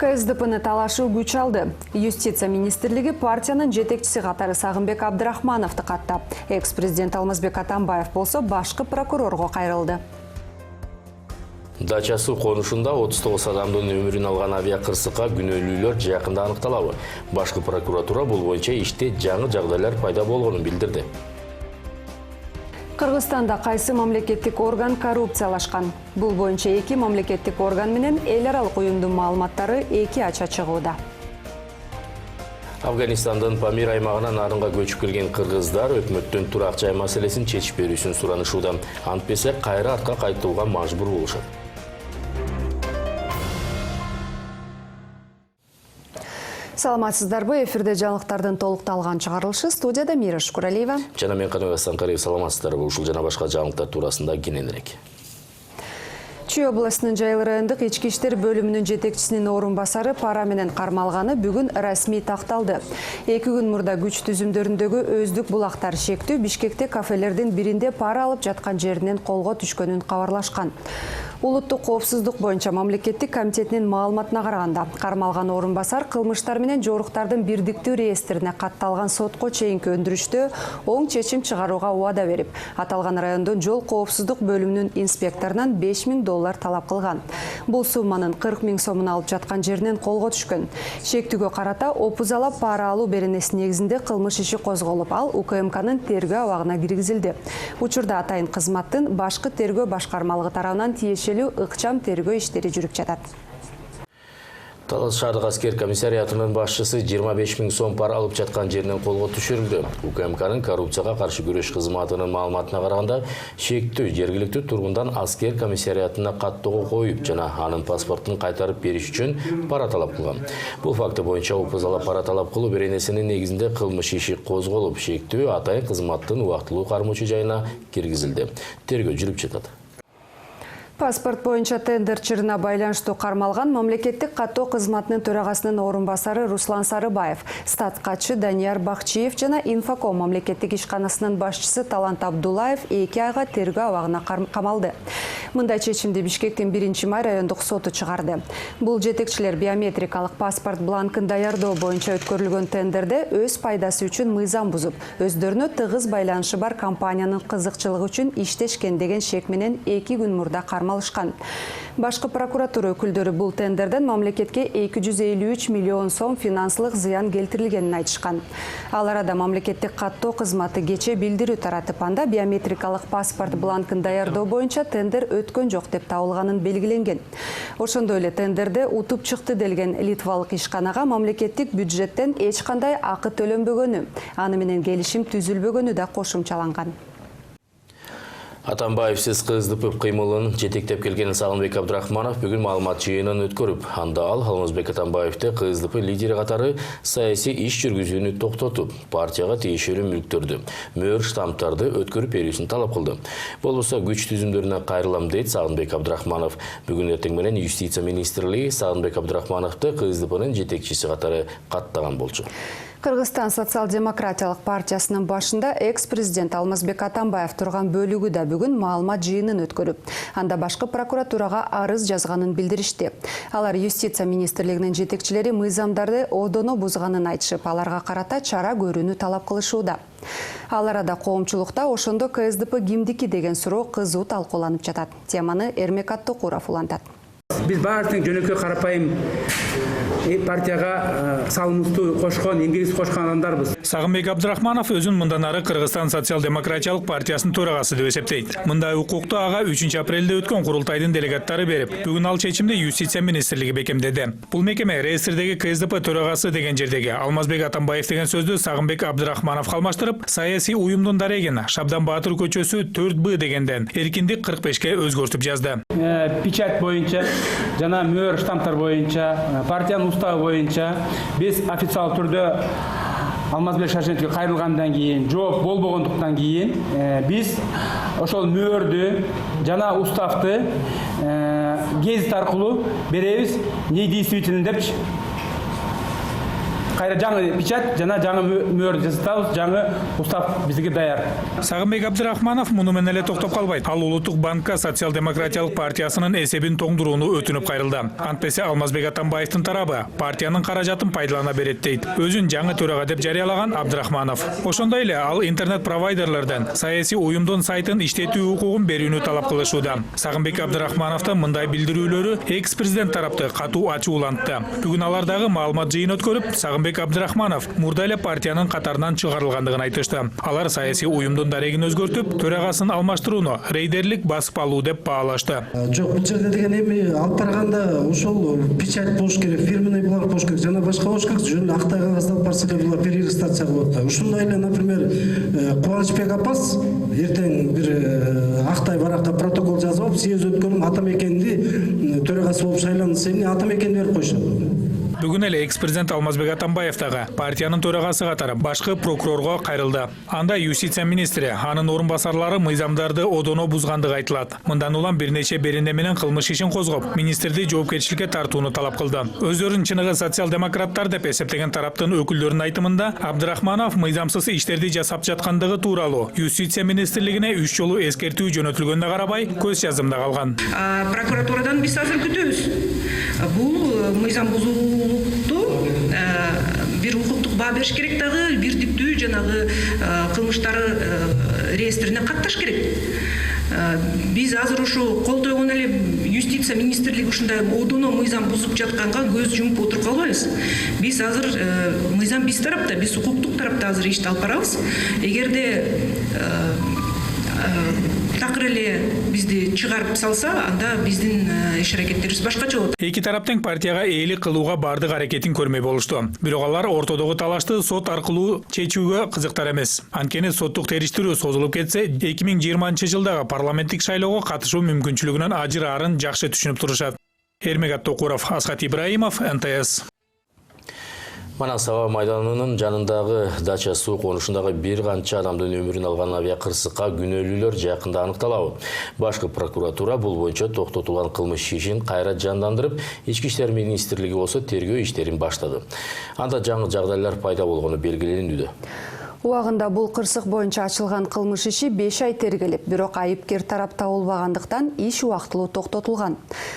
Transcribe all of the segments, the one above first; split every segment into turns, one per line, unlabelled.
КСДПны талашу күч алды. Юстиция министрлиги партиянын жетекчиси катары Сагынбек Абдрахмановду каттап, экс-президент Алмазбек Атамбаев болсо башкы прокурорго кайрылды.
Дачасы конушунда 39 адамдын өмүрүн алган авиакырсыкка күнөөлүүлөр жакында аныкталабы. Башкы прокуратура бул боюнча иште жаңы жагдайлар пайда болгонун билдирди.
Кыргызстанда кайсы мамлекеттик орган коррупциялашкан? Бул боюнча эки мамлекеттик орган менен эл аралык уюмдун маалыматтары эки ача чыгууда.
Афганистандын Памир аймагынан арынга көчүп келген кыргыздар өкмөттөн турак жай маселесин чечип берүүсүн суранышууда. Антпесе кайра артка кайтууга мажбур болушат.
Саламатсыздарбы, эфирде жаңылыктардын толукталган чыгарылышы, студияда Мира Шкуралиева.
Жана мен Каныбек Санкариев. Саламатсыздарбы, ушул жана башка жаңылыктар туурасында кененирээк.
Чүй областынын Жайыл райондук ички иштер бөлүмүнүн жетекчисинин орун басары пара менен кармалганы бүгүн расмий такталды. 2 күн мурда күч түзүмдөрүндөгү өздүк булактар шектүү Бишкекте кафелердин биринде пара алып жаткан жеринен колго түшкөнүн кабарлашкан. Улуттук коопсуздук боюнча мамлекеттик комитетинин маалыматына караганда, кармалган орун басар кылмыштар менен жоруктардын бирдиктүү реестрине катталган сотко чейинки өндүрүштө оң чечим чыгарууга убада берип, аталган райондун жол коопсуздук бөлүмүнүн инспекторунан $5000 талап кылган. Бул сумманын 40 000 сомун алып жаткан жеринен колго түшкөн. Шектүүгө карата опузалап пара алуу беренеси негизинде кылмыш иши козголуп, ал УКМКнын тергөө абагына киргизилди. Учурда атайын кызматтын башкы тергөө башкармалыгы тарабынан ыкчам тергөө иштери жүрүп жатат.
Талас шаардык аскер комиссариатынын башчысы 25 000 сом пара алып жаткан жеринен колго түшүрүлдү. УКМКнын коррупцияга каршы күрөш кызматынын маалыматына караганда, шектүү жергиликтүү тургундан аскер комиссариатына каттоого коюп жана анын паспортун кайтарып бериш үчүн пара талап кылган. Бул факты боюнча опузалап пара талап кылуу беренесинин негизинде кылмыш иши козголуп, шектүү атайын кызматтын убактылуу кармоочу жайына киргизилди. Тергөө жүрүп жатат.
Паспорт боюнча тендер чырына байланыштуу кармалган мамлекеттик каттоо кызматынын төрагасынын орун басары Руслан Сарыбаев, статкатчы Данияр Бакчиев жана Инфоком мамлекеттик ишканасынын башчысы Талант Абдулаев 2 айга тергөө абагына камалды. Мындай чечимди Бишкектин 1-май райондук соту чыгарды. Бул жетекчилер биометрикалык паспорт бланкын даярдоо боюнча өткөрүлгөн тендерде өз пайдасы үчүн мыйзам бузуп, өздөрүнө тыгыз байланышы бар компаниянын кызыкчылыгы үчүн иштешкен деген шек менен 2 күн мурда кармалышкан. Башкы прокуратура өкүлдөрү бул тендерден мамлекетке 253 миллион сом финансылык зыян келтирилгенин айтышкан. Ал арада мамлекеттик каттоо кызматы кече билдирүү таратып, анда биометрикалык паспорт бланкын даярдоо боюнча тендер өткөн жок деп табылганын белгиленген. Ошондой эле тендерде утуп чыкты делген литвалык ишканага мамлекеттик бюджеттен эч кандай акы төлөнбөгөнү, аны менен келишим түзүлбөгөнү да кошумчаланган.
Атамбаевсиз КСДП кыймылын жетектеп келген Сагынбек Абдрахманов бүгүн маалымат жыйынын өткөрүп, анда ал Алмазбек Атамбаевди КСДП лидери катары саясий иш жүргүзүүнү токтотуп, партияга тиешелүү мүлктөрдү, мөөр штамптарды өткөрүп берүүсүн талап кылды. Болбосо күч түзүмдөрүнө кайрылам дейт Сагынбек Абдрахманов. Бүгүн эртең менен Юстиция министрлиги Сагынбек Абдрахмановду КСДПнын жетекчиси катары каттаган болчу.
Кыргызстан социал-демократиялык партиясынын башында экс-президент Алмазбек Атамбаев турган бөлүгү да бүгүн маалымат жыйынын өткөрүп, анда башкы прокуратурага арыз жазганын билдиришти. Алар Юстиция министрлигинин жетекчилери мыйзамдарды одоно бузганын айтышып, аларга карата чара көрүүнү талап кылышууда. Ал арада коомчулукта ошондо КСДП кимдики деген суроо кызуу талкууланып жатат. Теманы Эрмек Аттокуров улантат.
Биз баардык жөнөкөй карапайым партияга салымыбызды кошкон, эмгегибизди кошкон адамдарбыз.
Сагынбек Абдрахманов өзүн мындан ары Кыргызстан социал-демократиялык партиясынын төрагасы деп эсептейт. Мындай укукту ага 3 апрелде өткөн курултайдын делегаттары берип, бүгүн ал чечимди Юстиция министрлиги бекемдеди. Бул мекеме реестрдеги КСДП төрагасы деген жердеги Алмазбек Атамбаев деген сөздү Сагынбек Абдрахмановго алмаштырып, саясий уюмдун дарегин Шабдан Баатыр көчөсү 4Б дегенден Эркиндик 45ке өзгөртүп жазды.
Печать боюнча жана мөөр штамптар боюнча, партиянын уставы боюнча биз официал түрдө Алмазбек Шаршентке кайрылгандан кийин, жооп болбогондуктан кийин биз ошол мөөрдү жана уставды гезит аркылуу беребиз, недействителен депчи кайра жаңы печать жана жаңы мөр жасатабыз, жаңы устав бизге даяр.
Сагынбек Абдрахманов муну менен эле токтоп калбайт. Ал Улуттук банкка социал-демократиялык партиясынын эсебин тоңдурууну өтүнүп кайрылды. Антпесе Алмазбек Атамбаевдин тарабы партиянын каражатын пайдалана берет дейт. Өзүн жаңы төрага деп жарыялаган Абдрахманов. Ошондой эле ал интернет провайдерлерден саясий уюмдун сайтын иштетүү укугун берүүнү талап кылышууда. Сагынбек Абдрахмановдун мындай билдирүүлөрү экс-президент тарапты катуу ачуулантты. Бүгүн алардагы маалымат жыйын өткөрүп, Сагынбек Абдрахманов мурда эле партиянын катарынан чыгарылгандыгын айтышты. Алар саясий уюмдун дарегин өзгөртүп, төрагасын алмаштырууну рейдерлик басып алуу деп баалашты.
Жок, бул жерде деген эми алып барганда ошол печать болуш керек, фирменный бланк болуш керек, жана башка болуш керек. Жөн актай кагазды алып барса эле булар перерегистрация кылып атпайбы. Ушундай эле, например, Кубанычбек апас эртең бир актай баракка протокол жазып алып, съезд өткөнүм атамекенди төрагасы болуп шайланса, эмне атамекенди берип койшот.
Бүгүн эле экс-президент Алмазбек Атамбаев дагы партиянын төрагасы катары башкы прокурорго кайрылды. Анда юстиция министри, анын орун басарлары мыйзамдарды одоно бузгандыгы айтылат. Мындан улам бир нече беренде менен кылмыш ишин козгоп, министрди жоопкерчиликке тартууну талап кылды. Өздөрүн чыныгы социал-демократтар деп эсептеген тараптын өкүлдөрүнүн айтымында, Абдрахманов мыйзамсыз иштерди жасап жаткандыгы тууралуу юстиция министрлигине 3 жолу эскертүү жөнөтүлгөнгө карабай, көз жазымда калган.
Прокуратурадан биз азыр күтөбүз. Бул мыйзам бузуулукту бир укуктук баа бериш керек дагы, бирдиктүү жанагы кылмыштары реестрине катташ керек. Биз азыр ушу кол тойгон эле юстиция министрлиги ушундай одоно мыйзам бузуп жатканга көз жумуп отуруп калбайбыз. Биз азыр мыйзам биз тарапта, биз укуктук тарапта азыр ишти алып барабыз. Эгерде такыр эле бизди чыгарып салса, анда биздин иш аракеттерибиз башкача болот.
Эки тараптын партияга ээлик кылууга бардык аракетин көрмөй болушту. Бирок алар ортодогу талашты сот аркылуу чечүүгө кызыктар эмес. Анткени соттук териштирүү созулуп кетсе, 2020-жылдагы парламенттик шайлоого катышуу мүмкүнчүлүгүнөн ажыраарын жакшы түшүнүп турушат. Эрмегат Токуров, Асхат Ибраимов, НТС.
Манасава майданынын жанындагы дача суу конушундагы бир канча адамдын өмүрүн алган авиакырсыкка күнөөлүүлөр жакында аныкталабы. Башкы прокуратура бул боюнча токтотулган кылмыш ишин кайра жандандырып, Ички иштер министрлиги болсо тергөө иштерин баштады. Анда жаңы жагдайлар пайда болгону белгиленүүдө.
Убагында бул кырсык боюнча ачылган кылмыш иши 5 ай тергелип, бирок айыпкер тарапта болбагандыктан иш убактылуу токтотулган.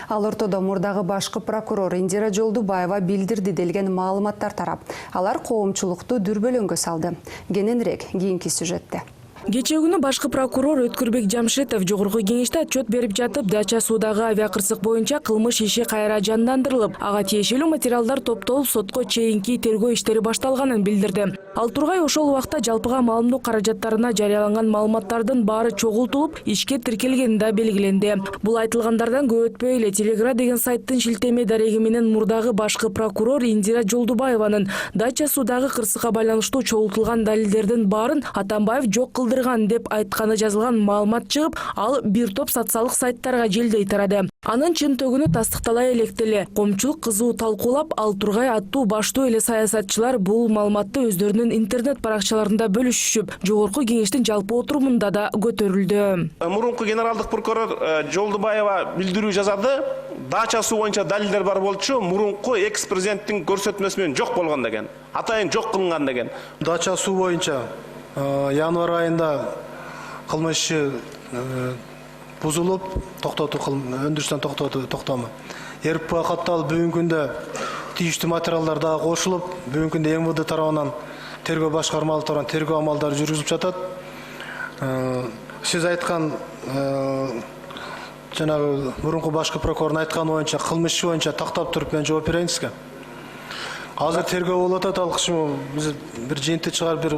Ал ортодо мурдагы башкы прокурор Индира Жолдубаева билдирди делген маалыматтар тарап. Алар коомчулукту дүрбөлөңгө салды. Кененирээк кийинки сюжетте.
Кечээ күнү башкы прокурор Өткүрбек Жамшитов жогорку кеңеште отчет берип жатып, дача суудагы авиакырсык боюнча кылмыш иши кайра жандандырылып, ага тиешелүү материалдар топтолуп, сотко чейинки тергөө иштери башталганын билдирди. Ал тургай ошол убакта жалпыга маалымдоо каражаттарына жарыяланган маалыматтардын баары чогултулуп, ишке тиркелгени да белгиленди. Бул айтылгандардан көп өтпөй эле Телегра деген сайттын шилтеме дареги менен мурдагы башкы прокурор Индира Жолдубаеванын дача суудагы кырсыкка байланыштуу чогултулган далилдердин баарын Атамбаев жок кылдырган деп айтканы жазылган маалымат чыгып, ал бир топ социалдык сайттарга желдей тарады. Анын чын төгүнү тастыктала электи. Коомчулук кызуу талкуулап, Ал Тургай аттуу баштуу эле саясатчылар бул маалыматты өздөрүнүн интернет баракчаларында бөлүшүшүп, жогорку кеңештин жалпы отурумунда да көтөрүлдү.
Мурунку генералдык прокурор Жолдубаева билдирүү жазады. Дача суу боюнча далилдер бар болчу, мурунку экс-президенттин көрсөтмөсү менен жок болгон деген. Атайын жок кылынган деген.
Дача суу боюнча январь айында кылмыш бузулуп, өндүрүштөн токтому. РП катталып, бүгүнкү күндө тийиштүү материалдар дагы кошулуп, бүгүнкү күндө МВД тарабынан тергөө башкармалары тарабынан тергөө амалдары жүргүзүлүп жатат. Сиз айткан жанагы мурунку башкы прокурордун айтканы боюнча кылмыш боюнча тактап туруп мен жооп берейин сизге. Азыр тергөө болуп атат, ал киши биз бир жыйынтык чыгарып бир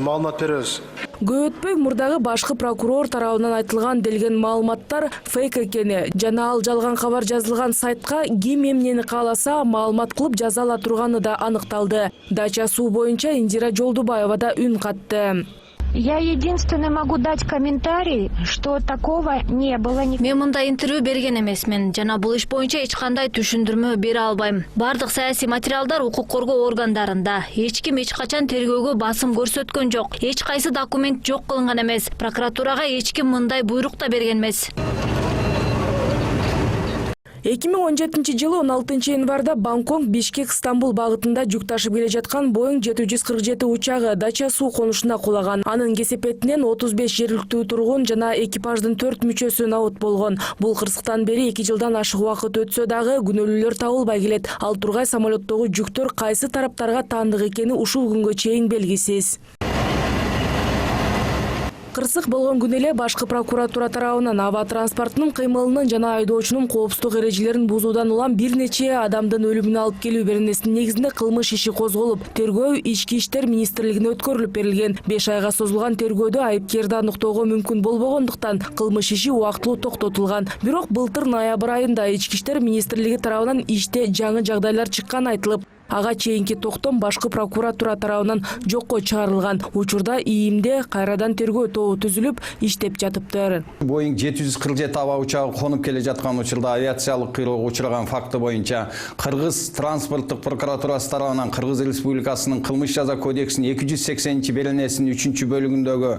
маалымат беребиз.
Көп өтпөй мурдагы башкы прокурор тарабынан айтылган делген маалыматтар фейк экени жана ал жалган кабар жазылган сайтка ким эмнени кааласа маалымат кылып жаза ала турганы да аныкталды. Дача суу боюнча Индира Жолдубаева да үн катты.
Я единственное могу дать комментарий, что такого не было.
Мен мындай интервью берген эмесмин. Жана бул иш боюнча эч кандай түшүндүрмө бере албайм. Бардык саясий материалдар укук коргоо органдарында. Эч ким эч качан тергөөгө басым көрсөткөн жок. Эч кайсы документ жок кылынган эмес. Прокуратурага эч ким мындай буйрук да берген эмес.
2017 жылы 16 январда Бангкок, Бишкек, Стамбул багытында жүк ташып келе жаткан Boeing 747 учагы Дача суу конушуна кулаган. Анын кесепетинен 35 жергиликтүү тургун жана экипаждын 4 мүчөсү набыт болгон. Бул кырсыктан бери 2 жылдан ашык убакыт өтсө дагы күнөөлүүлөр табылбай келет. Ал тургай самолеттогу жүктөр кайсы тараптарга таандык экени ушул күнгө чейин белгисиз. Кырсык болгон күнү эле башкы прокуратура тарабынан аба транспортунун кыймылынын жана айдоочунун коопсуздук эрежелерин бузуудан улам бир нече адамдын өлүмүнө алып келүү беренесинин негизинде кылмыш иши козголуп, тергөө Ички иштер министрлигине өткөрүлүп берилген. 5 айга созулган тергөөдө айыпкерди аныктоого мүмкүн болбогондуктан кылмыш иши убактылуу токтотулган. Бирок былтыр ноябрь айында Ички иштер министрлиги тарабынан иште жаңы жагдайлар чыкканы айтылып, ага чейинки токтом башкы прокуратура тарабынан жокко чыгарылган. Учурда ИИМде кайрадан тергөө тобу түзүлүп, иштеп жатыптыр.
Boeing 747 аба учагы конуп келе жаткан учурда авиациялык кыйроого учураган факты боюнча Кыргыз транспорттук прокуратурасы тарабынан Кыргыз Республикасынын кылмыш жаза кодексинин 280-беренесинин 3-бөлүгүндөгү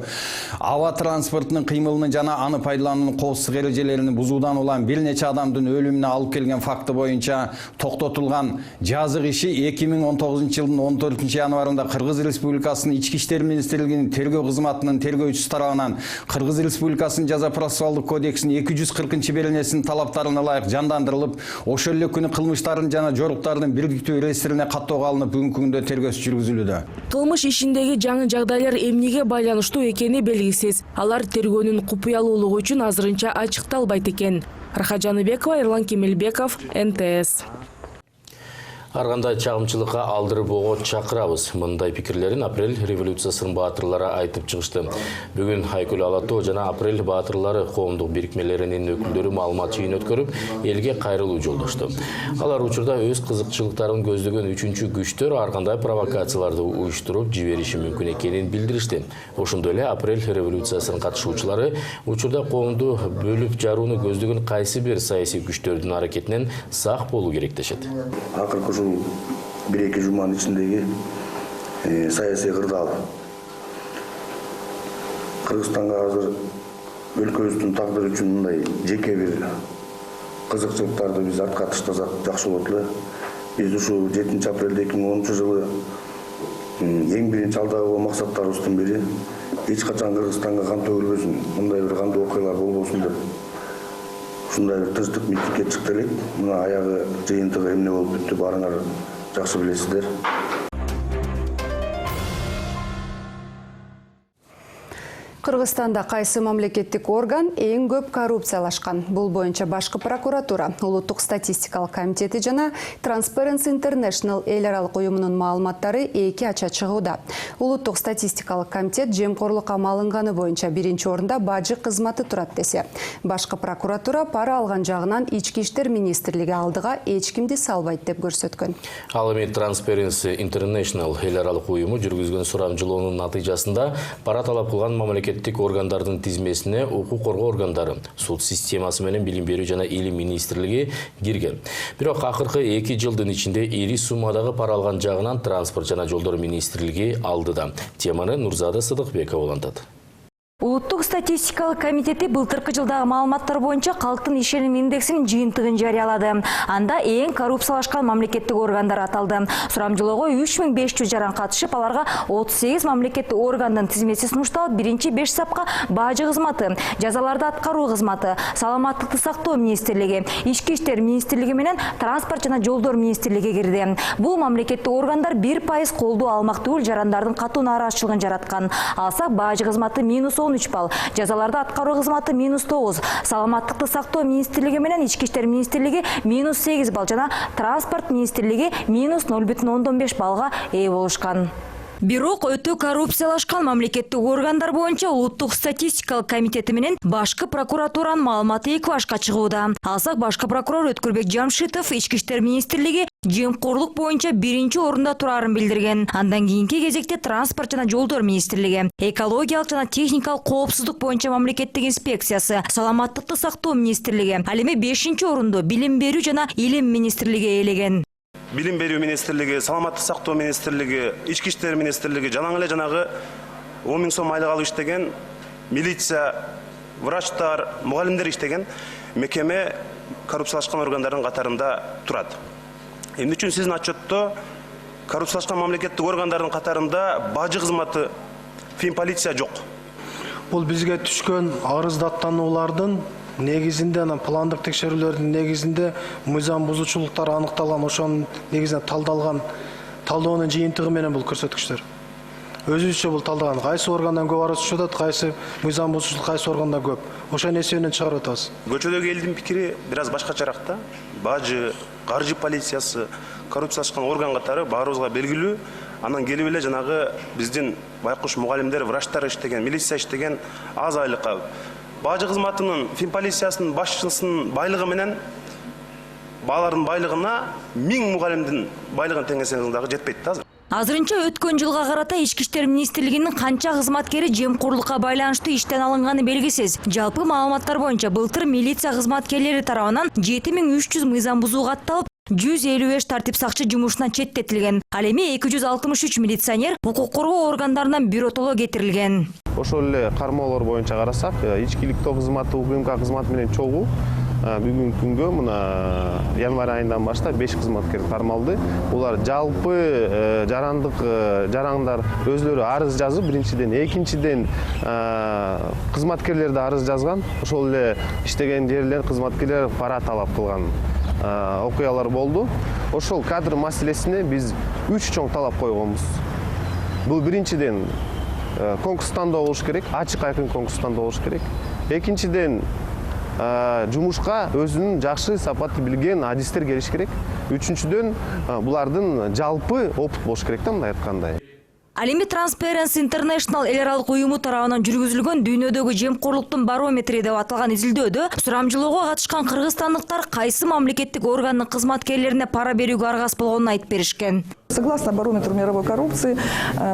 аба транспортунун кыймылынын жана аны пайдалануунун коопсуздук эрежелерин бузуудан улам бир нече адамдын өлүмүнө алып келген факты боюнча токтотулган жазык иши 2019 жылдын 14 январында Кыргыз Республикасынын Ички иштер министрлигинин тергөө кызматынын тергөөчүсү тарабынан Кыргыз Республикасынын жаза процессуалдык кодексинин 240-беренесинин талаптарына ылайык жандандырылып, ошол эле күнү кылмыштардын жана жоруктардын бирдиктүү реестрине каттоого алынып, бүгүнкү күндө тергөөсү жүргүзүлүүдө.
Кылмыш ишиндеги жаңы жагдайлар эмнеге байланыштуу экени белгисиз. Алар тергөөнүн купуялуулугу үчүн азырынча ачыкталбайт экен. Рахат Жаныбекова, Эрлан Кемелбеков, НТС.
Ар кандай чагымчылыкка алдырбоого чакырабыз. Мындай пикирлерин апрель революциясынын баатырлары айтып чыгышты. Бүгүн Айкүл Алатоо жана апрель баатырлары коомдук бирикмелеринин өкүлдөрү маалымат жыйын өткөрүп, элге кайрылуу жолдошту. Алар учурда өз кызыкчылыктарын көздөгөн үчүнчү күчтөр ар кандай провокацияларды уюштуруп жибериши мүмкүн экенин билдиришти. Ошондой эле апрель революциясынын катышуучулары учурда коомду бөлүп жарууну көздөгөн кайсы бир саясий күчтөрдүн аракетинен сак болуу керек дешет.
Bir-iki jumanın içindeki siyasi kırdal. Kırgızstan'a hazır ülkemizin takdiri için bunday jeke bir kızıkçılıklarda biz artka tışlasak жақсы болот. Biz şu 7 aprelde 2010 жылы ең биринчи алдагы максаттарыбыздын бири эч качан Кыргызстанга кан төгүлбөсүн, мындай бир кандуу окуялар болбосун деп ушундай бир тынчтык митингге чыкты элек. Мына аягы жыйынтыгы эмне болуп бүттү, баарыңар жақсы билесиздер.
Кыргызстанда кайсы мамлекеттик орган эң көп коррупциялашкан? Бул боюнча башкы прокуратура, Улуттук статистикалык комитети жана Transparency International эл аралык уюмунун маалыматтары эки ача чыгууда. Улуттук статистикалык комитет жемкорлукка малынганы боюнча биринчи орунда бажы кызматы турат десе, башкы прокуратура пара алган жагынан Ички иштер министрлиги алдыга эч кимди салбайт деп көрсөткөн.
Ал эми Transparency International эл аралык уюму жүргүзгөн сурамжылоонун натыйжасында пара талап кылган мамлекеттик органдардын тизмесине укук коргоо органдары, суд системасы менен билим берүү жана илим министрлиги кирген. Бирок акыркы 2 жылдын ичинде ири суммадагы пара алган жагынан транспорт жана жолдор министрлиги алдыда. Теманы Нурзада Сыдыкбекова улантат.
Улуттук статистикалык комитети былтыркы жылдагы маалыматтар боюнча калктын ишеним индексинин жыйынтыгын жарыялады. Анда эң коррупциялашкан мамлекеттик органдар аталды. Сурамжылоого 3500 жаран катышып, аларга 38 мамлекеттик органдын тизмеси сунушталып, биринчи 5 сапка бажы кызматы, жазаларды аткаруу кызматы, саламаттыкты сактоо министрлиги, Ички иштер министрлиги менен транспорт жана жолдор министрлиги кирди. Бул мамлекеттик органдар 1% колдоо алмак түгүл жарандардын катуу нааразычылыгын жараткан. Алсак бажы кызматы -13 балл, жазаларды аткаруу кызматы -9, саламаттыкты сактоо министрлиги менен Ички иштер министрлиги -8 балл жана транспорт министрлиги -0,5 баллга ээ болушкан. Бирок өтө коррупциялашкан мамлекеттик органдар боюнча Улуттук статистикалык комитети менен башкы прокуратуранын маалыматы эки башка чыгууда. Алсак башкы прокурор Өткүрбек Жамшитов Ички иштер министрлиги жемкорлук боюнча биринчи орунда турарын билдирген. Андан кийинки кезекте транспорт жана жолдор министрлиги, экологиялык жана техникалык коопсуздук боюнча мамлекеттик инспекциясы, саламаттыкты сактоо министрлиги, ал эми 5-чи орунду билим берүү жана илим министрлиги ээлеген.
Билим берүү министрлиги, саламаттык сактоо министрлиги, Ички иштер министрлиги жанагы эле жанагы 10 000 сом айлык алып иштеген, милиция, врачтар, мугалимдер иштеген. мекеме коррупциялашкан органдардын катарында турат. Эмне үчүн сиздин отчетто коррупциялашкан мамлекеттик органдардын катарында бажы кызматы, финполиция жок?
Бул бизге түшкөн арыздаттануулардын негизинде, пландык текшерүүлөрдүн негизинде мыйзам бузуучулуктар аныкталган, ошонун негизинде талдалган талдоонун жыйынтыгы менен бул көрсөткүчтөр. Өзүбүзчө бул талдаган кайсы органдан көп арыз түшүп атат, кайсы мыйзам бузуучулук кайсы органда көп. Ошонун эсебинен чыгарып атабыз.
Көчөдөгү элдин пикири бир аз башкачараак да. Бажы, каржы полициясы, коррупциялашкан орган катары баарыбызга белгилүү. Анан келип эле жанагы биздин байкуш мугалимдер, врачтар иштеген, милиция иштеген аз айлыкка бажы кызматынын, финполициясынын башчысынын байлыгы менен баалардын байлыгына 1000 мугалимдин байлыгын теңесеңиз дагы жетпейт да.
Азырынча өткөн жылга карата Ички иштер министрлигинин канча кызматкери жемкорлукка байланыштуу иштен алынганы белгисиз. Жалпы маалыматтар боюнча былтыр милиция кызматкерлери тарабынан 7300 мыйзам бузуу катталып, 155 тартип сакчы жумушунан четтетилген. Ал эми 263 милиционер укук коргоо органдарынан биротоло кетирилген.
Ошол эле кармоолор боюнча карасак, ичкиликтөө кызматы, УКМК кызматы менен чогуу бүгүнкү күнгө мына январь айынан баштап 5 кызматкер кармалды. Булар жалпы жарандар өзлөрү арыз жазып, биринчиден, экинчиден кызматкерлер да арыз жазган. Ошол эле иштеген жерлер кызматкерлер пара талап кылган окуялар болду. Ошол кадр маселесине биз 3 чоң талап койгонбуз. Бул биринчиден конкурс тандоо болуш керек, ачык айкын конкурс тандоо болуш керек. Экинчиден жумушка өзүнүн жакшы сапаты билген адистер келиш керек. Үчүнчүдөн булардын жалпы опыт болуш керек да, мындай айткандай.
Ал эми Transparency International эл аралык уюму тарабынан жүргүзүлгөн дүйнөдөгү жемкорлуктун барометри деп аталган изилдөөдө сурамжылоого катышкан кыргызстандыктар кайсы мамлекеттик органдын кызматкерлерине пара берүүгө аргас болгонун айтып беришкен.
Согласно барометру мировой коррупции,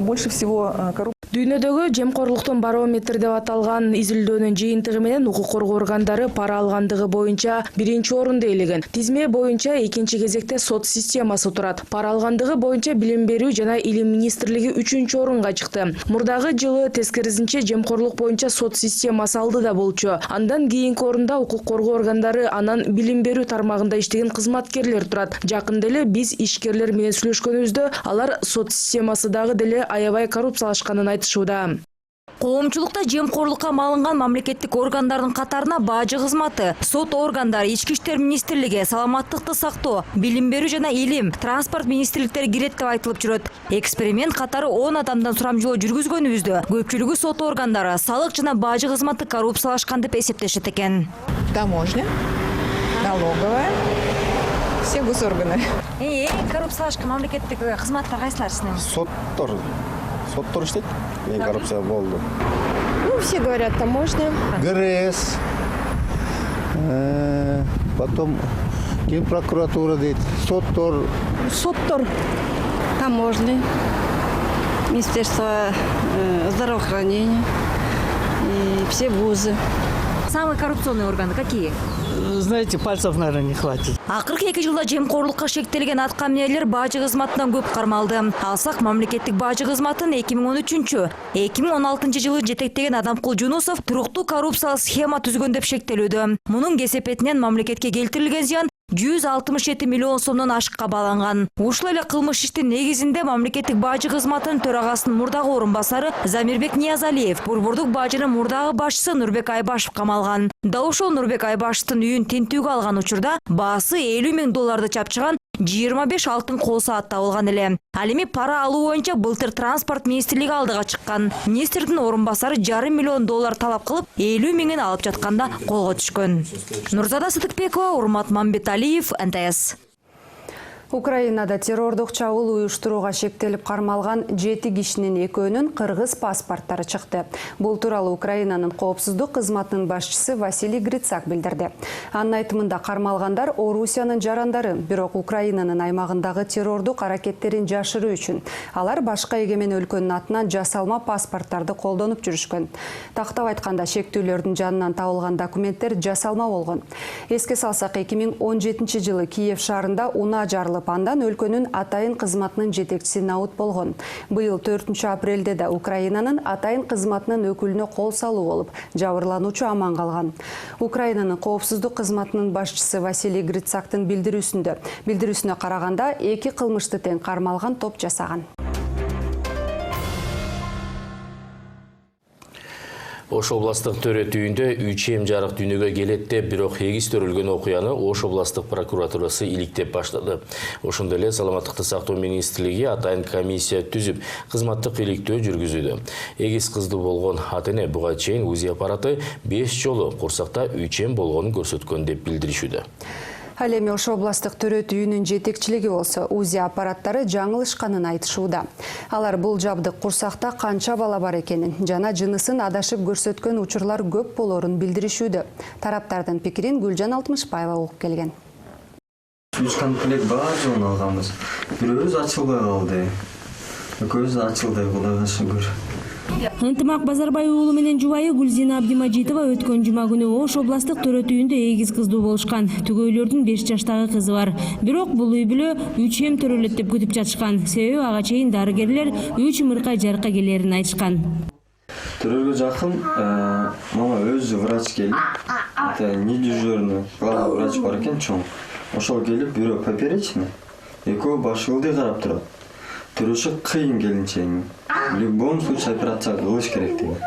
больше всего коррупция.
Дүйнөдөгү жемкорлуктун барометри деп аталган изилдөөнүн жыйынтыгы менен укук коргоо органдары пара алгандыгы боюнча биринчи орунду ээлеген. Тизме боюнча экинчи кезекте сот системасы турат. Пара алгандыгы боюнча билим берүү жана илим министрлиги 3-чү орунга чыкты. Мурдагы жылы тескерисинче жемкорлук боюнча сот системасы алдыда болчу. Андан кийинки орунда укук коргоо органдары, анан билим берүү тармагында иштеген кызматкерлер турат. Жакында эле биз ишкерлер менен сүйлөшкөнүбүздө алар сот системасы дагы деле аябай коррупциялашканын айтышууда.
Коомчулукта жемкорлукка малынган мамлекеттик органдардын катарына бажы кызматы, сот органдары, Ички иштер министрлиги, саламаттыкты сактоо, билим берүү жана илим, транспорт министрликтери кирет деп айтылып жүрөт. Эксперимент катары 10 адамдан сурамжылоо жүргүзгөнүбүздө көпчүлүгү сот органдары, салык жана бажы кызматы коррупциялашкан деп эсептешет экен.
Таможня, налоговая, все госорганы.
Коррупциялашкан мамлекеттик кызматтар кайсылар сиздин?
Соттор иштейт. Коррупция болду.
Ну, все говорят, таможня.
ГРС. Потом Генпрокуратура дейт. Соттор.
Таможня. Министерство здравоохранения. И все вузы.
Самые коррупционные органы какие?
Знаете, пальцев, наверное, не хватит.
Акыркы 2 жылда жемкорлукка шектелген аткаминерлер бажы кызматынан көп кармалды. Алсак мамлекеттик бажы кызматын 2013-2016 жылы жетектеген Адамкул Жунусов туруктуу коррупциялык схема түзгөн деп шектелүүдө. Мунун кесепетинен мамлекетке келтирилген зыян 167 миллион сомдон ашыкка баланган. Ушул эле кылмыш иштин негизинде мамлекеттик бажы кызматынын төрагасынын мурдагы орун басары Замирбек Ниязалиев, Борбордук бажынын мурдагы башчысы Нурбек Айбашев камалган. Да ошол Нурбек Айбашевдин үйүн тинтүүгө алган учурда баасы $50.000 чапчыган 25 алтын кол саат табылган эле. Ал эми пара алуу боюнча былтыр транспорт министрлиги алдыга чыккан. Министрдин орун басары $500 миллион талап кылып, 50 миңин алып жатканда колго түшкөн. Нурзада Сыдыкбекова, Урмат Мамбеталиев, НТС.
Украинада террордук чабуул уюштурууга шектелип кармалган 7 кишинин 2-өнүн кыргыз паспорттары чыкты. Бул тууралуу Украинанын коопсуздук кызматынын башчысы Василий Грицак билдирди. Анын айтымында кармалгандар Орусиянын жарандары, бирок Украинанын аймагындагы террордук аракеттерин жашыруу үчүн алар башка эгемен өлкөнүн атынан жасалма паспорттарды колдонуп жүрүшкөн. Тактап айтканда шектүүлөрдүн жанынан табылган документтер жасалма болгон. Эске салсак, 2017 жылы Киев шаарында унаа жарылып, алып, андан өлкөнүн атайын кызматынын жетекчиси наут болгон. Быйыл 4 апрелде да Украинанын атайын кызматынын өкүлүнө кол салуу болуп, жабырлануучу аман калган. Украинанын коопсуздук кызматынын башчысы Василий Грицактын билдирүүсүнө караганда 2 кылмышты тең кармалган топ жасаган.
Ош областық төрөт үйүндө 3 эм жарык дүйнөгө келет деп, бирок эгиз төрүлгөн окуяны Ош областық прокуратурасы иликтеп баштады. Ошондой эле Саламаттыкты сактоо министрлиги атайын комиссия түзүп, кызматтык иликтөө жүргүзүүдө. Эгиз кыздуу болгон ата-эне буга чейин УЗИ аппараты 5 жолу курсакта 3 эм болгонун көрсөткөн деп билдиришүүдө.
Ал эми Ош областык төрөт үйүнүн жетекчилиги болсо УЗИ аппараттары жаңылышканын айтышууда. Алар бул жабдык курсакта канча бала бар экенин жана жынысын адашып көрсөткөн учурлар көп болорун билдиришүүдө. Тараптардын пикирин Гүлжан Алтымышбаева угуп келген.
3 комплект бар жолун алганбыз. Бирөөбүз ачылбай калды. Экөөбүз ачылды, Кудайга шүгүр.
Ынтымак Базарбай уулу менен жубайы Гүлзина Абдимажитова өткөн жума күнү Ош областык төрөт үйүндө эгиз кыздуу болушкан. Түгөйлөрдүн 5 жаштагы кызы бар. Бирок бул үй бүлө 3 эм төрөлөт деп күтүп жатышкан. Себеби ага чейин дарыгерлер 3 ымыркай жарыкка келерин айтышкан.
Төрөлгө жакын мама өзү врач келип, не дежурный, главный врач бар экен чоң. Ошол келип, бирөө поперечный, экөө баш ылдый карап турат. Төрөшү кыйын келинчегим. В любом случае операция кылыш керек деген.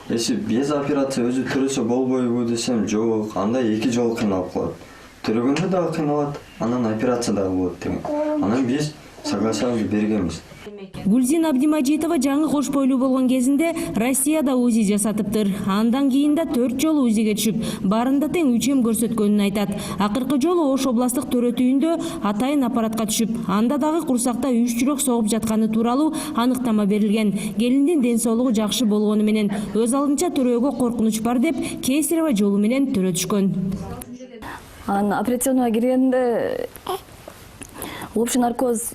Если без операции өзү төрөсө болбойбу десем, жок, анда 2 жолу кыйналып калат. Төрөгөндө дагы кыйналат, анан операция дагы болот деген. Анан биз соглашение бергенбиз.
Гүлзина Абдимажитова жаңы кош бойлуу болгон кезинде Россияда УЗИ жасатыптыр. Андан кийин да 4 жолу УЗИге түшүп, барында тең 3 эм көрсөткөнүн айтат. Акыркы жолу Ош областык төрөт үйүндө атайын аппаратка түшүп, анда дагы курсакта 3 жүрөк согуп жатканы тууралуу аныктама берилген. Келиндин ден соолугу жакшы болгону менен өз алдынча төрөөгө коркунуч бар деп кесарево жолу менен төрөтүшкөн.
Операционныйга киргенде общий наркоз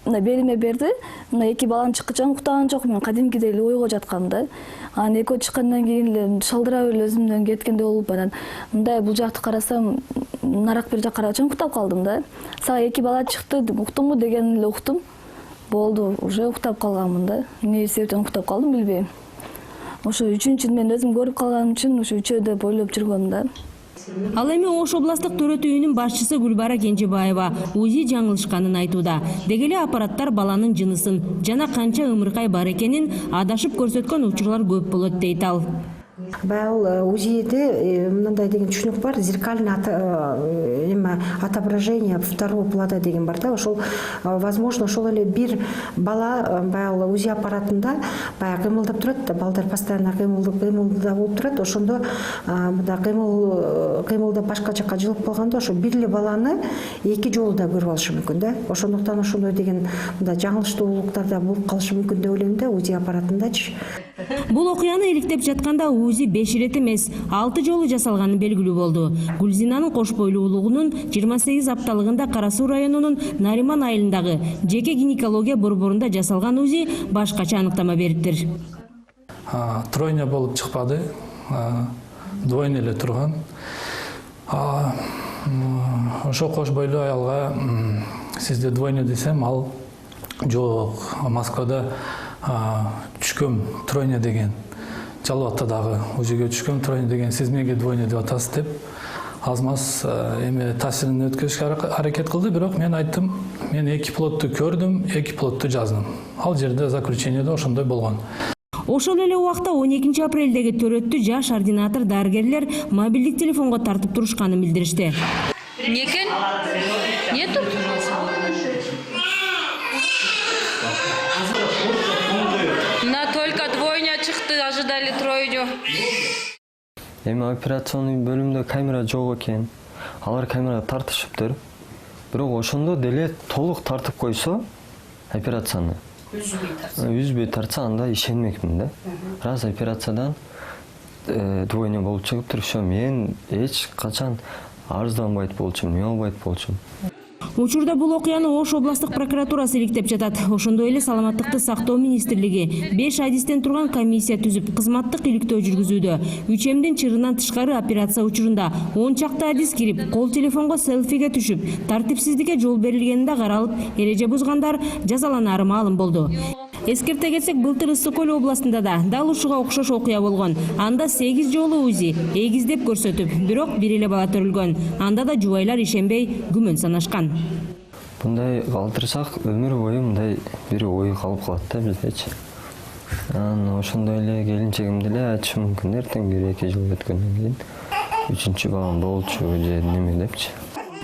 белиме берди. Мына 2 баланы чыккычан уктаган жок, мен кадимкидей эле ойго жаткам да. Анан экөө чыккандан кийин эле шалдырап эле өзүмдөн кеткендей болуп, анан мындай бул жакты карасам, нарак бир жакка карачан уктап калдым да. Сага 2 бала чыкты, уктумбу деген эле уктум. Болду, уже уктап калганмын да. Эмне себептен уктап калдым билбейм. Ошо 3-чүн мен өзүм көрүп калганым үчүн ошо 3-өө деп ойлоп жүргөм да.
Ал эми Ош областык төрөт үйүнүн башчысы Гүлбара Кенжебаева УЗИ жаңылышканын айтууда. Деги эле аппараттар баланын жынысын жана канча ымыркай бар экенин адашып көрсөткөн учурлар көп болот дейт ал.
Баял УЗИде мындай деген түшүнүк бар, зеркальное отображение второго плода деген бар да. Ошол возможно ошол эле бир бала баял УЗИ аппаратында баягы кыймылдап турат да, балдар постоянно кыймылда болуп турат. Ошондо мында кыймылдап башка жакка жылып калганда ошо бир эле баланы 2 жолу да көрүп алышы мүмкүн да. Ошондуктан ошондой деген мында жаңылыштуулуктар да болуп калышы мүмкүн деп ойлойм да УЗИ аппаратындачы.
Бул окуяны иликтеп жатканда УЗИ 5 ирет эмес, 6 жолу жасалганы белгилүү болду. Гүлзинанын кош бойлуулугунун 28 апталыгында Кара Суу районунун Нариман айылындагы жеке гинекология борборунда жасалган УЗИ башкача аныктама бериптир.
Тройня болуп чыкпады, двойня эле турган. Ошо кош бойлуу аялга сизде двойня десем, ал жок, Москвада түшкөм тройня деген. Жалбатта дагы УЗИге түшкөм тройня деген, сиз эмнеге двойня деп атасыз деп аз-маз эми таасирин өткөрүшкө аракет кылды, бирок мен айттым, мен 2 плодду көрдүм, 2 плодду жаздым. Ал жерде заключениеде ошондой болгон.
Ошол эле убакта 12 апрелдеги төрөттү жаш ординатор дарыгерлер мобилдик телефонго тартып турушканын билдиришти.
Некен? Нету? Только двойня чыкты, ожидали тройню.
Эми операционный бөлүмдө камера жок экен. Алар камерага тартышыптыр. Бирок ошондо деле толук тартып койсо операцияны. Үзбөй тартса анда ишенмекмин да. Раз операциядан двойня болуп чыгыптыр, ошо мен эч качан арызданбайт болчумун, эмне болбойт болчумун.
Учурда бул окуяны Ош областык прокуратурасы иликтеп жатат. Ошондой эле Саламаттыкты сактоо министрлиги 5 адистен турган комиссия түзүп, кызматтык иликтөө жүргүзүүдө. Үчемдин чырынан тышкары операция учурунда 10 чакты адис кирип, кол телефонго селфиге түшүп, тартипсиздикке жол берилгенинде каралып, эреже бузгандар жазаланары маалым болду. Эскерте кетсек, былтыр Ысык Көл областында да дал ушуга окшош окуя болгон. Анда 8 жолу УЗИ эгиздеп көрсөтүп, бирок бир эле бала төрүлгөн. Анда да жубайлар ишенбей күмөн санашкан.
Мындай калтырсак өмүр бою мындай бир ой калып калат да биздечи. Ошондой эле келинчегимди эле айтышым мүмкүн, эртең бир 2 жыл өткөндөн кийин 3-чү балам болчу же неме депчи.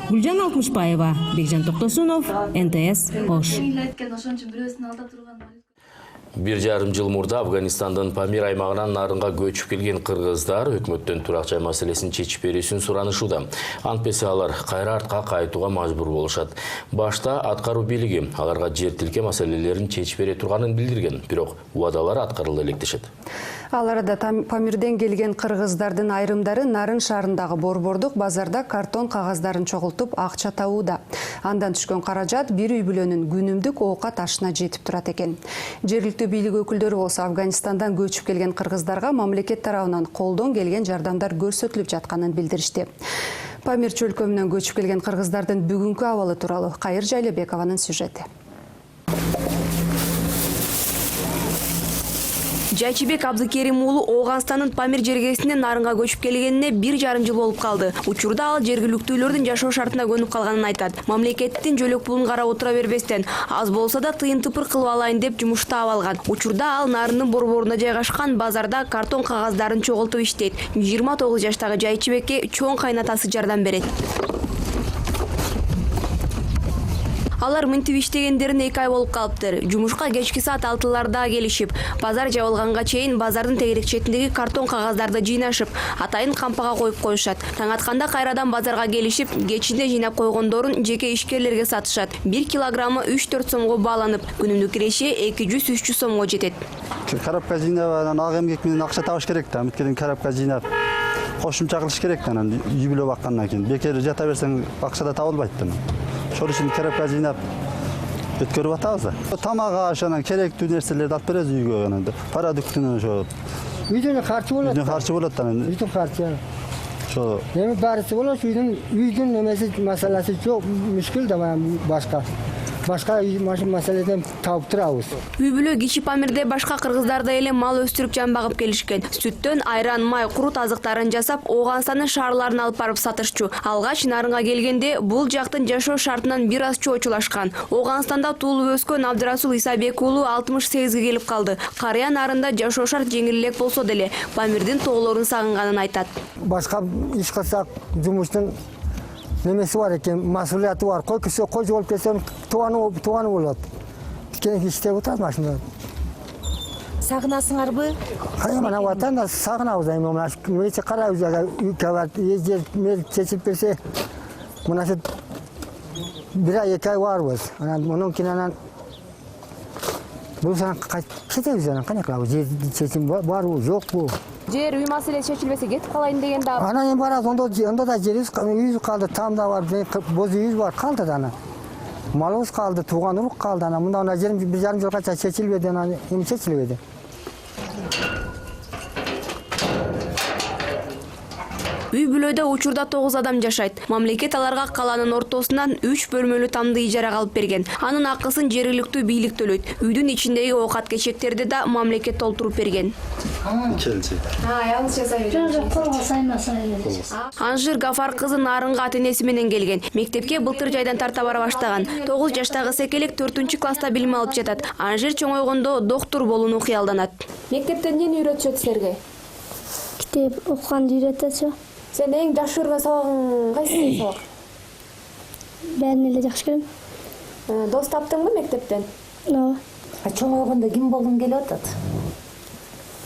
Гүлжан Алтмышбаева, Бекжан Токтосунов, НТС, Ош.
1,5 жыл мурда Афганистандын Памир аймагынан нарынга көчүп келген кыргыздар өкмөттөн турак жай маселесин чечип берүүсүн суранышууда. Антпесе алар кайра артка кайтууга мажбур болушат. Башта аткаруу бийлиги аларга жер тилке маселелерин чечип бере турганын билдирген, бирок убадалар аткарыла элек дешет.
Ал арада Памирден келген кыргыздардын айрымдары Нарын шаарындагы борбордук базарда картон кагаздарын чогултуп акча табууда. Андан түшкөн каражат бир үй бүлөнүн күнүмдүк оокат ашына жетип турат экен. Жергиликтүү бийлик өкүлдөрү болсо Афганистандан көчүп келген кыргыздарга мамлекет тарабынан колдон келген жардамдар көрсөтүлүп жатканын билдиришти. Памир чөлкөмүнөн көчүп келген кыргыздардын бүгүнкү абалы тууралуу Кайыр Жайлыбекованын сюжети.
Жайчыбек Абдыкерим уулу Ооганстандын Памир жергесинен Нарынга көчүп келгенине 1,5 жыл болуп калды. Учурда ал жергиликтүүлөрдүн жашоо шартына көнүп калганын айтат. Мамлекеттин жөлөк пулун карап отура бербестен, аз болсо да тыйын тыпыр кылып алайын деп жумушта алган. Учурда ал Нарындын борборуна жайгашкан базарда картон кагаздарын чогултуп иштейт. 29 жаштагы Жайчыбекке чоң кайнатасы жардам берет. Алар мынтип иштегендерине 2 ай болуп калыптыр. Жумушка кечки саат 6-ларда келишип, базар жабылганга чейин базардын тегерек четиндеги картон кагаздарды жыйнашып, атайын кампага коюп коюшат. Таң атканда кайрадан базарга келишип, кечинде жыйнап койгондорун жеке ишкерлерге сатышат. 1 килограммы 3-4 сомго бааланып, күнүмдүк киреше 200-300 сомго жетет.
Коробка жыйнап, ак эмгек менен акча табыш керек да. Мыткеден коробка жыйнап, кошумча кылыш керек да. Үй бүлө баккандан кийин бекер жата берсең акча да табылбайт да. Ошол үчүн коробка жыйнап өткөрүп атабыз. Тамак аш, керектүү нерселерди алып беребиз үйгө, продуктуну ошо.
Үйдөн карчы болот.
Үйдөн карчы болот да.
Үйдөн карчы.
Ошо.
Эми барысы болот, үйдүн немеси маселеси жок, мүшкүл да башка маселеден таап турабыз.
Үй бүлө кичи Памирде башка кыргыздарда эле мал өстүрүп жан багып келишкен. Сүттөн айран, май, курут азыктарын жасап, Ооганстандын шаарларына алып барып сатышчу. Алгач Нарынга келгенде бул жактын жашоо шартынан бир аз чоочулашкан. Ооганстанда туулуп өскөн Абдырасул Исабек уулу 68-ге келип калды. Карыя Нарында жашоо шарт жеңилирээк болсо деле Памирдин тоолорун сагынганын айтат.
Башка иш кылсак, жумуштун немеси бар экен, масулияты бар. Кой жоолуп кетсем, тууганы болот. Кийинки иштеп атат машина.
Сагынасыңарбы?
Мына ватан да сагынабыз эми мына мече карайбыз жер чечип берсе, мына бир ай 2 ай барбыз. Анан кийин бул сан кетебиз кане кылабыз? Жер чечим барбы, жокпу?
Жер үй маселеси чечилбесе кетип калайын дегенде.
Анан эми барабыз, ондо да жерибиз, үйүбүз калды, тамда бар, боз үйүбүз бар, калды да анан. Малыбыз калды, тууган урук калды, анан мында жерим 1,5 жылга чечилбеди, анан эми чечилбеди.
Үй бүлөдө учурда 9 адам жашайт. Мамлекет аларга каланын ортосунан 3 бөлмөлүү тамды ижарага алып берген. Анын акысын жергиликтүү бийлик төлөйт. Үйдүн ичиндеги оокат кечектерди да мамлекет толтуруп берген.
Келчи.
Ялгыш жасай берет. Анжир Гафар кызы Нарынга ата-энеси менен келген. Мектепке былтыр жайдан тарта бара баштаган. 9 жаштагы секелек 4-класста билим алып жатат. Анжир чоңойгондо доктор болууну кыялданат.
Мектептен эмне үйрөтүшөт силерге?
Китеп окуганды үйрөтөт.
Сен эң жакшы көргөн сабагың кайсы сабак?
Бәрін эле жакшы көрөм.
Дос таптыңбы мектептен?
Ооба.
Чоңойгондо ким болгуң келип атат?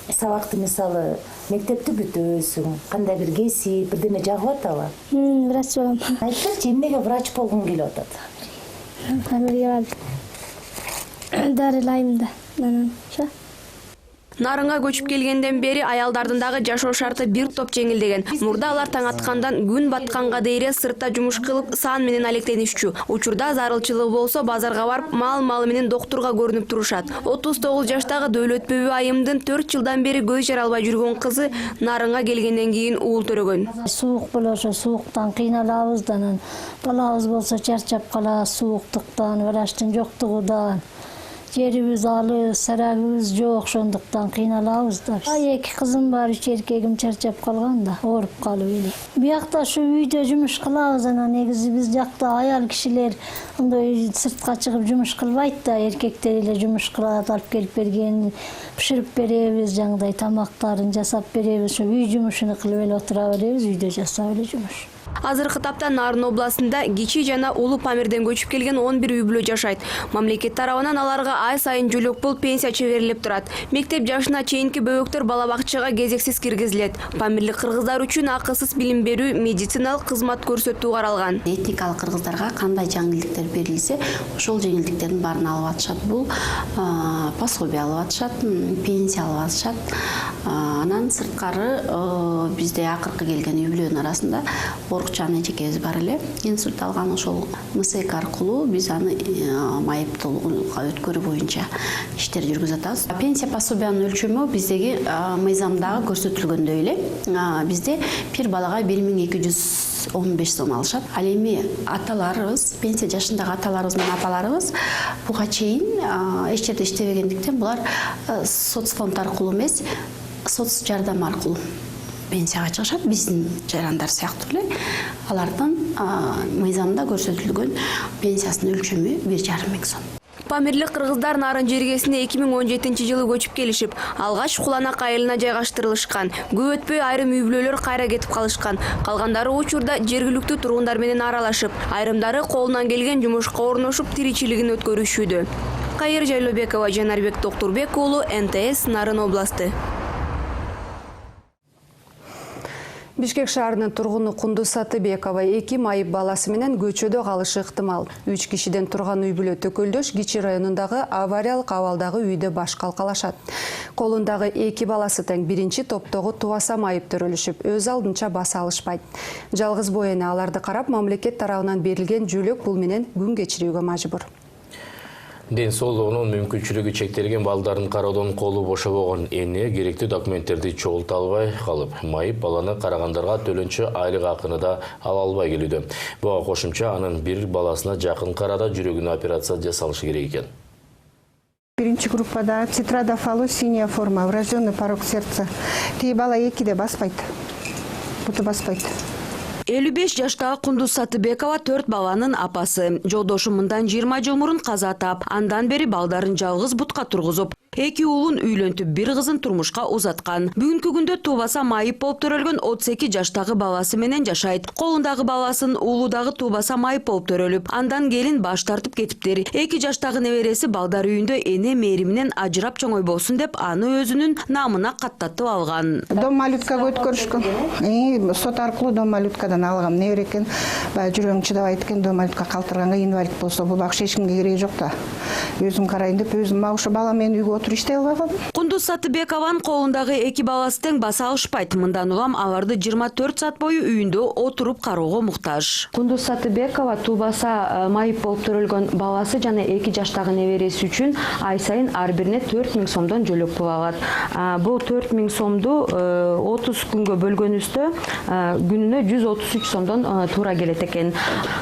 Сабакты мисалы мектепти бүтөсүң, кандай бир кесип, бирдеме жагып атабы?
Врач болом.
Айтсачы, эмнеге врач болгуң келип атат?
Памирге барып дарылайм да.
Нарынга көчүп келгенден бери аялдардын дагы жашоо шарты бир топ жеңилдеген. Мурда алар таң аткандан күн батканга дейре сыртта жумуш кылып сан менен алектенишчү. Учурда зарылчылык болсо базарга барып мал менен доктурга көрүнүп турушат. 39 жаштагы Дөөлөтбөбү айымдын 4 жылдан бери көз жара албай жүргөн кызы Нарынга келгенден кийин уул төрөгөн.
Суук болосо сууктан кыйналабыз, анан балабыз болсо чарчап калат сууктуктан, врачтын жоктугунан. Жерибиз алыс, сарабыбыз жок, ошондуктан кыйналабыз да. Эки кызым бар, 3 эркегим чарчап калган да, ооруп калып эле. Биякта ушу үйдө жумуш кылабыз, анан негизи биз жакта аял кишилер мындай сыртка чыгып жумуш кылбайт да, эркектер эле жумуш кылат, алып келип берген, пиширип беребиз, жаңдай тамактарын жасап беребиз, ушу үй жумушуну кылып эле отура беребиз, үйдө жасап эле жумуш.
Азыркы тапта Нарын областында кичи жана улуу Памирден көчүп келген 11 үй бүлө жашайт. Мамлекет тарабынан аларга ай сайын жөлөк пул пенсия берилип турат. Мектеп жашына чейинки бөбөктөр бала бакчага кезексиз киргизилет. Памирлик кыргыздар үчүн акысыз билим берүү, медициналык кызмат көрсөтүү каралган.
Этникалык кыргыздарга кандай жеңилдиктер берилсе, ошол жеңилдиктердин баарын алып атышат. Бул пособие алып атышат, пенсия алып атышат. Анан сырткары бизде акыркы келген үй бүлөнүн арасында Орукчан эжекебиз бар эле. Инсульт алган, ошол МСЭК аркылуу биз аны майыптуулукка өткөрүү боюнча иштер жүргүзүп атабыз. Пенсия пособиянын өлчөмү биздеги мыйзамдагы көрсөтүлгөндөй эле. Бизде бир балага 1215 сом алышат. Ал эми аталарыбыз, пенсия жашындагы аталарыбыз менен апаларыбыз буга чейин эч жерде иштебегендиктен булар соцфонд аркылуу эмес, соц жардам аркылуу пенсияга чыгышат. Биздин жарандар сыяктуу эле алардын мыйзамда көрсөтүлгөн пенсиясынын өлчөмү 1,5 миң сом.
Памирлик кыргыздар Нарын жергесине 2017-жылы көчүп келишип, алгач Куланак айылына жайгаштырылышкан. Көп өтпөй айрым үй бүлөлөр кайра кетип калышкан. Калгандары учурда жергиликтүү тургундар менен аралашып, айрымдары колунан келген жумушка орношуп тиричилигин өткөрүшүүдө. Кайыр Жайлообекова, Жанарбек Токтурбек уулу, НТС, Нарын областы.
Бишкек шаарынын тургуну Кундуз Сатыбекова 2 майып баласы менен көчөдө калышы ыктымал. 3 кишиден турган үй бүлө Төкөлдөш Кичи районундагы авариялык абалдагы үйдө баш калкалашат. Колундагы 2 баласы тең биринчи топтогу тубаса майып төрөлүшүп, өз алдынча баса алышпайт. Жалгыз боо эне аларды карап, мамлекет тарабынан берилген жөлөк пул менен күн кечирүүгө мажбур.
Ден соолугунун мүмкүнчүлүгү чектелген балдарын кароодон колу бошобогон эне керектүү документтерди чогулта албай калып, майып баланы карагандарга төлөнчү айлык акыны да ала албай келүүдө. Буга кошумча анын бир баласына жакын карада жүрөгүнө операция жасалышы керек экен.
Биринчи группада цитрадофало, синяя форма, врожденный порок сердца. Тиги бала 2де баспайт. Буту баспайт.
55 жаштагы Кундуз Сатыбекова 4 баланын апасы. Жолдошу мындан 20 жыл мурун каза тап. Андан бери балдарын жалгыз бутка тургузуп, 2 уулун үйлөнтүп, 1 кызын турмушка узаткан. Бүгүнкү күндө тубаса майып болуп төрөлгөн 32 жаштагы баласы менен жашайт. Колундагы баласын уулудагы тубаса майып болуп төрөлүп, андан келин баш тартып кетиптир. 2 жаштагы небереси балдар үйүндө эне мээриминен ажырап чоңойбосун деп, аны өзүнүн намына каттатып алган.
Дом малюткага өткөрүшкөн. Сот аркылуу дом малюткадан алгам. Небер экен, жүрөгүм чыдабайт экен, дом малютка калтырганга инвалид болсо, бул акча эчкимге кереги жок да. Өзүм карайын деп, өзүм ошо бала менен үйгө отуруп иштей албагам.
Кундуз Сатыбекованын колундагы 2 баласы тең баса алышпайт. Мындан улам аларды 24 саат бою үйүндө отуруп кароого муктаж.
Кундуз Сатыбекова тубаса майып болуп төрөлгөн баласы жана 2 жаштагы небереси үчүн ай сайын ар бирине 4 миң сомдон жөлөк пул алат. Бул 4 миң сомду 30 күнгө бөлгөнүздө күнүнө 133 сомдон туура келет экен.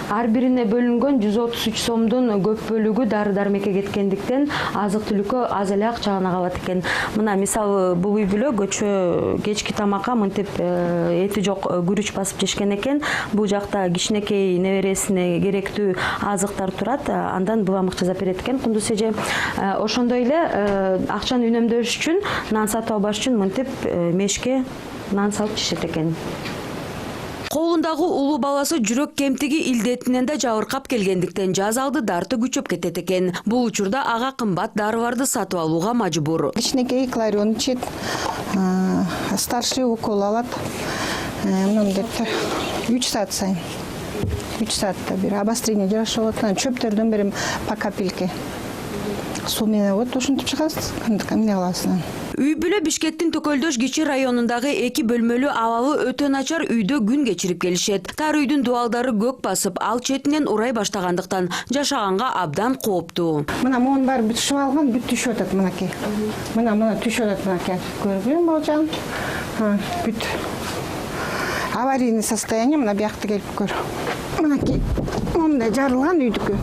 Ар бирине бөлүнгөн 133 сомдун көп бөлүгү дары-дармекке кеткендиктен азык-түлүккө аз эле акча гана калат экен. Мына мисалы бул үй бүлө көчө кечки тамакка мынтип эти жок күрүч басып жешкен экен. Бул жакта кичинекей небересине керектүү азыктар турат, андан буламык жасап берет экен Кундуз эже. Ошондой эле акчаны үнөмдөш үчүн, нан сатып албаш үчүн мынтип мешке нан салып жешет экен.
Колундагы улуу баласы жүрөк кемтиги илдетинен да жабыркап келгендиктен жаз алды дарты күчөп кетет экен. Бул учурда ага кымбат дарыларды сатып алууга мажбур.
Кичинекей кларион ичет, старший укол алат. Мындан деп 3 саат сайын. 3 саатта бир обострение жашап атат. Чөптөрдөн берем по капельке. Суу менен вот ошентип чыгасыз, эмне кыласыз?
Үй бүлө Бишкектин Төкөлдөш Кичи районундагы 2 бөлмөлүү абалы өтө начар үйдө күн кечирип келишет. Тар үйдүн дуалдары көк басып, ал четинен урай баштагандыктан жашаганга абдан кооптуу.
Мына монун баары бүт түшүп алган, бүт түшүп атат мынакей. Мына түшүп атат мынакей. Көргөн болжам. Бүт аварийный состояние, мына бияқта келіп көр. Мынакей, мындай жарылған үйдікі.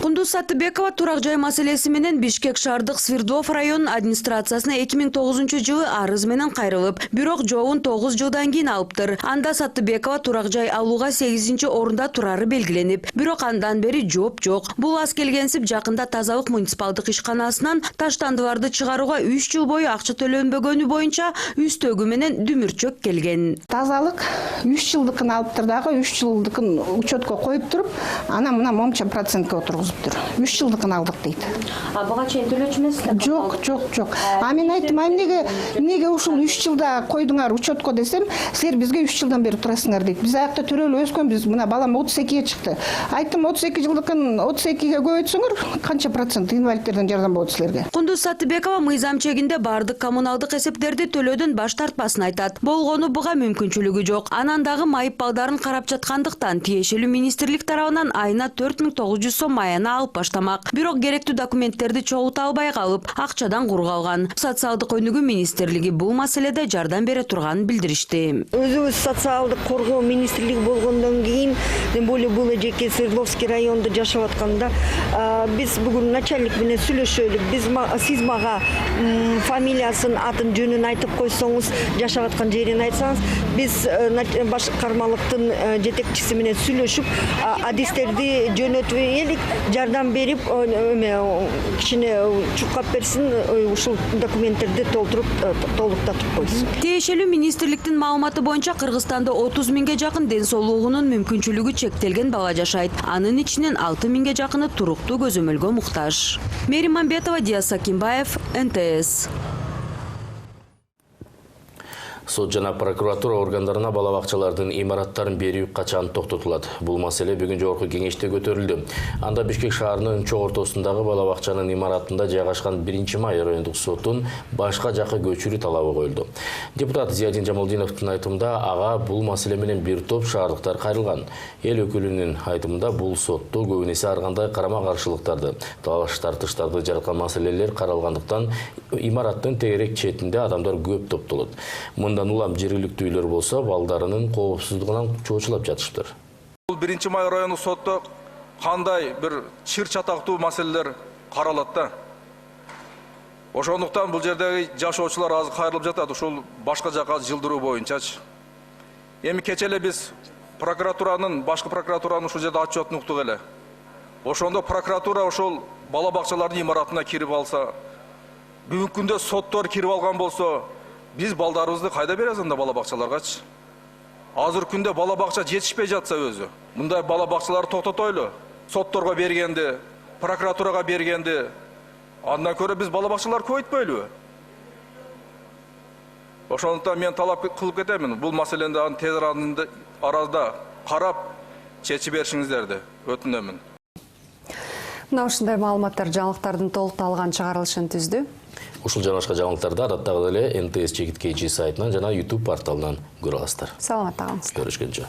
Кундуз Саттыбекова турак жай маселеси менен Бишкек шаардык Свердлов районунун администрациясына 2009-жылы арыз менен кайрылып, бирок жообун 9 жылдан кийин алыптыр. Анда Саттыбекова турак жай алууга 8-орунда турары белгиленип, бирок андан бери жооп жок. Бул аз келгенсип жакында тазалык муниципалдык ишканасынан таштандыларды чыгарууга 3 жыл бою акча төлөнбөгөнү боюнча үстөгү менен дүмүрчөк келген.
Тазалык 3 жылдыкын алыптыр дагы, 3 жылдыкын учетко коюп туруп, ана мына момча процентке отургузуптур. 3 жылдыкын алдык дейт.
Буга чейин төлөчү эмессиздер?
Жок. Мен айттым, эмнеге ушул 3 жылда койдуңар учетко десем, силер бизге 3 жылдан бери турасыңар дейт. Биз аякта төрөлүп өскөнбүз. Мына балам 32-ге чыкты. Айттым, 32 жылдыкын 32-ге көбөйтсөңөр, канча процент инвалидтерден жардам болот силерге?
Кундуз Саттыбекова мыйзам чегинде бардык коммуналдык эсептерди төлөөдөн баш тартпасын айтат. Болгону буга мүмкүнчүлүгү жок. Анан дагы майып балдарын карап жаткандыктан тиешелүү министрлик тарабынан айына 4900 сом маяна алып баштамак. Бирок керектүү документтерди чогулта албай калып, акчадан кур калган. Социалдык өнүгүү министрлиги бул маселеде жардам бере турганын билдиришти.
Өзүбүз социалдык коргоо министрлиги болгондон кийин, тем более бул жеке Свердловский районунда жашап атканда, биз бүгүн начальник менен сүйлөшөлүп, сиз мага фамилиясын, атын, жөнүн айтып койсоңуз, жашап аткан жерин айтсаңыз, биз башкармалыктын жетекчиси менен сүйлөшүп, адистерди жөнөтүп элик, жардам берип, кичине чукап берсин, ушул документтерди толуктатып койсун.
Тиешелүү министрликтин маалыматы боюнча Кыргызстанда 30 миңге жакын ден соолугунун мүмкүнчүлүгү чектелген бала жашайт. Анын ичинен 6 миңге жакыны туруктуу көзөмөлгө муктаж. Мерим Мамбетова, Диас Акимбаев, НТС.
Сот жана прокуратура органдарына балабакчалардын имараттарын берүү качан токтотулат? Бул маселе бүгүн жогорку кеңеште көтөрүлдү. Анда Бишкек шаарынын чоң ортосундагы балабакчанын имаратында жайгашкан 1-май райондук соттун башка жакка көчүрүү талабы коюлду. Депутат Зиядин Жамалдиновдун айтымында ага бул маселе менен бир топ шаардыктар кайрылган. Эл өкүлүнүн айтымында бул сотто көбүнесе ар кандай карама-каршылыктарды, талаш тартыштарды жараткан маселелер каралгандыктан имараттын тегерек четинде адамдар көп топтолот. Мындан улам жергиликтүү үйлөр болсо, балдарынын коопсуздугунан чоочулап жатышыптыр.
Бул 1-май райондук сотто кандай бир чыр чатактуу маселелер каралат да. Ошондуктан бул жердеги жашоочулар азыр кайрылып жатат, ушул башка жакка жылдыруу боюнчачы. Эми кече эле биз башкы прокуратуранын ушул жерде отчетун уктук эле. Ошондо прокуратура ошол бала бакчалардын имаратына кирип алса, бүгүнкү күндө соттор кирип алган болсо, биз балдарыбызды кайда беребиз анда бала бакчаларгачы? Азыр күндө бала бакча жетишпей жатса өзү, мындай бала бакчаларды токтотойлу. Сотторго бергенди, прокуратурага бергенди, андан көрө биз бала бакчалар көбөйтпөйлүбү? Ошондуктан мен талап кылып кетемин, бул маселени тез арада карап чечип беришиңиздерди өтүнөмүн.
Мына ушундай маалыматтар жаңылыктардын толукталган чыгарылышын түздү.
Ушул жана башка жаңылыктарды адаттагы эле НТС чекиткейчи сайтынан жана YouTube порталынан көрө аласыздар.
Саламатта калыңыз.
Көрүшкөнчө.